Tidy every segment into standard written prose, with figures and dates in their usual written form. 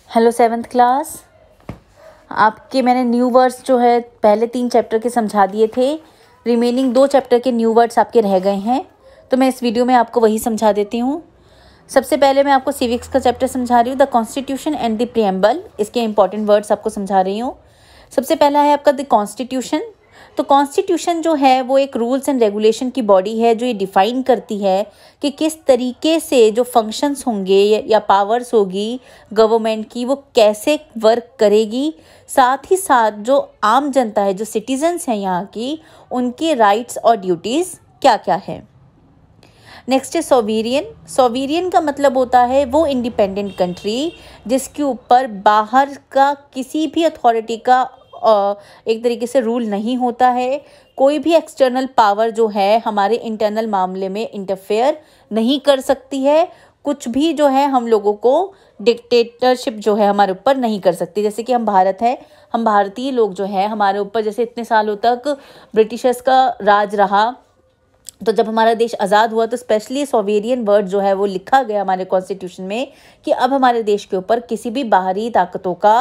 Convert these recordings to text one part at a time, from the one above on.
Hello 7th class. आपके मैंने new words जो है पहले 3 चैप्टर के समझा दिए थे। रिमेनिंग 2 चैप्टर के न्यू वर्ड्स आपके रह गए हैं, तो मैं इस वीडियो में आपको वही समझा देती हूँ। सबसे पहले मैं आपको सिविक्स का चैप्टर समझा रही हूँ, the constitution and the preamble. इसके इंपॉर्टेंट वर्ड्स आपको समझा रही हूँ। सबसे पहला है आपका द कॉन्स्टिट्यूशन। तो कॉन्स्टिट्यूशन जो है वो एक रूल्स एंड रेगुलेशन की बॉडी है जो ये डिफ़ाइन करती है कि किस तरीके से जो फंक्शंस होंगे या पावर्स होगी गवर्नमेंट की वो कैसे वर्क करेगी। साथ ही साथ जो आम जनता है, जो सिटीजन्स हैं यहाँ की, उनके राइट्स और ड्यूटीज़ क्या क्या है। नेक्स्ट है सोवेरियन। सोवेरियन का मतलब होता है वो इंडिपेंडेंट कंट्री जिसके ऊपर बाहर का किसी भी अथॉरिटी का एक तरीके से रूल नहीं होता है। कोई भी एक्सटर्नल पावर जो है हमारे इंटरनल मामले में इंटरफेयर नहीं कर सकती है। कुछ भी जो है हम लोगों को डिक्टेटरशिप जो है हमारे ऊपर नहीं कर सकती। जैसे कि हम भारत है, हम भारतीय लोग जो है हमारे ऊपर जैसे इतने सालों तक ब्रिटिशर्स का राज रहा, तो जब हमारा देश आज़ाद हुआ तो स्पेशली सोवेरियन वर्ड जो है वो लिखा गया हमारे कॉन्स्टिट्यूशन में कि अब हमारे देश के ऊपर किसी भी बाहरी ताकतों का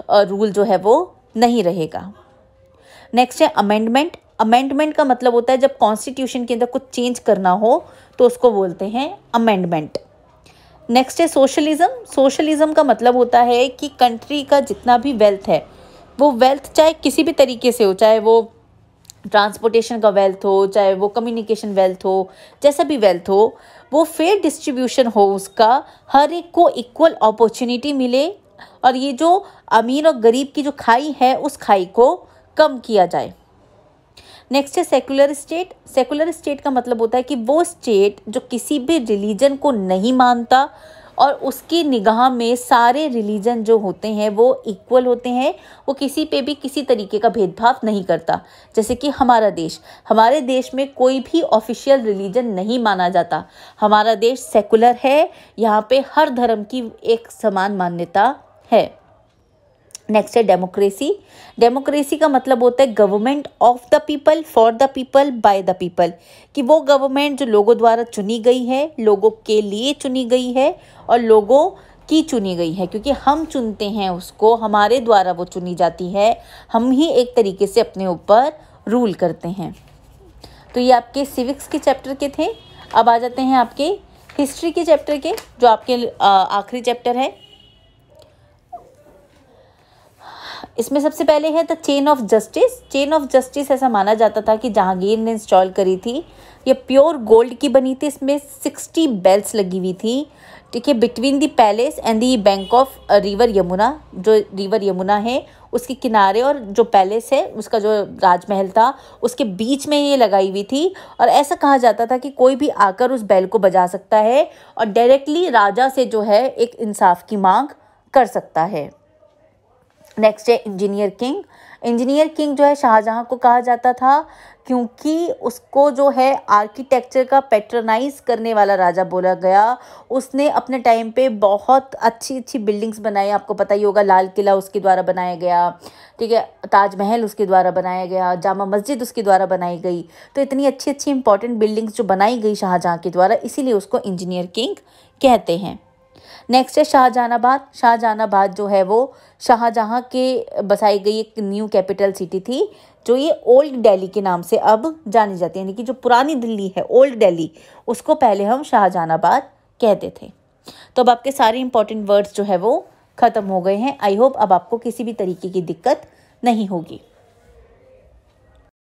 रूल जो है वो नहीं रहेगा। नेक्स्ट है अमेंडमेंट। अमेंडमेंट का मतलब होता है जब कॉन्स्टिट्यूशन के अंदर कुछ चेंज करना हो तो उसको बोलते हैं अमेंडमेंट। नेक्स्ट है सोशलिज्म। सोशलिज्म का मतलब होता है कि कंट्री का जितना भी वेल्थ है वो वेल्थ चाहे किसी भी तरीके से हो, चाहे वो ट्रांसपोर्टेशन का वेल्थ हो, चाहे वो कम्युनिकेशन वेल्थ हो, जैसा भी वेल्थ हो, वो फेयर डिस्ट्रीब्यूशन हो, उसका हर एक को इक्वल अपॉर्चुनिटी मिले और ये जो अमीर और गरीब की जो खाई है उस खाई को कम किया जाए। नेक्स्ट है सेकुलर स्टेट। सेकुलर स्टेट का मतलब होता है कि वो स्टेट जो किसी भी रिलीजन को नहीं मानता और उसकी निगाह में सारे रिलीजन जो होते हैं वो इक्वल होते हैं, वो किसी पे भी किसी तरीके का भेदभाव नहीं करता। जैसे कि हमारे देश में कोई भी ऑफिशियल रिलीजन नहीं माना जाता। हमारा देश सेकुलर है, यहाँ पे हर धर्म की एक समान मान्यता है। नेक्स्ट है डेमोक्रेसी। डेमोक्रेसी का मतलब होता है government of the people, for the people, by the people, कि वो गवर्नमेंट जो लोगों द्वारा चुनी गई है, लोगों के लिए चुनी गई है और लोगों की चुनी गई है, क्योंकि हम चुनते हैं उसको, हमारे द्वारा वो चुनी जाती है, हम ही एक तरीके से अपने ऊपर रूल करते हैं। तो ये आपके सिविक्स के चैप्टर के थे। अब आ जाते हैं आपके हिस्ट्री के चैप्टर के, जो आपके आखिरी चैप्टर है। इसमें सबसे पहले है the chain of justice. Chain of justice ऐसा माना जाता था कि जहांगीर ने इंस्टॉल करी थी। ये प्योर गोल्ड की बनी थी, इसमें 60 बेल्स लगी हुई थी, ठीक है, between the palace and the bank of river Yamuna. जो रिवर यमुना है उसके किनारे और जो पैलेस है उसका जो राजमहल था उसके बीच में ये लगाई हुई थी। और ऐसा कहा जाता था कि कोई भी आकर उस बेल को बजा सकता है और डायरेक्टली राजा से जो है एक इंसाफ की मांग कर सकता है। नेक्स्ट है इंजीनियर किंग। इंजीनियर किंग जो है शाहजहां को कहा जाता था क्योंकि उसको जो है आर्किटेक्चर का पैट्रनाइज करने वाला राजा बोला गया। उसने अपने टाइम पे बहुत अच्छी अच्छी बिल्डिंग्स बनाई, आपको पता ही होगा, लाल किला उसके द्वारा बनाया गया, ठीक है, ताजमहल उसके द्वारा बनाया गया, जामा मस्जिद उसके द्वारा बनाई गई। तो इतनी अच्छी अच्छी इंपॉर्टेंट बिल्डिंग्स जो बनाई गई शाहजहां के द्वारा, इसीलिए उसको इंजीनियर किंग कहते हैं। नेक्स्ट है शाहजहानाबाद। शाहजहानाबाद जो है वो शाहजहां के बसाई गई एक न्यू कैपिटल सिटी थी, जो ये ओल्ड दिल्ली के नाम से अब जानी जाती है, यानी कि जो पुरानी दिल्ली है, ओल्ड दिल्ली, उसको पहले हम शाहजहानाबाद कहते थे। तो अब आपके सारे इंपॉर्टेंट वर्ड्स जो है वो ख़त्म हो गए हैं। आई होप अब आपको किसी भी तरीके की दिक्कत नहीं होगी।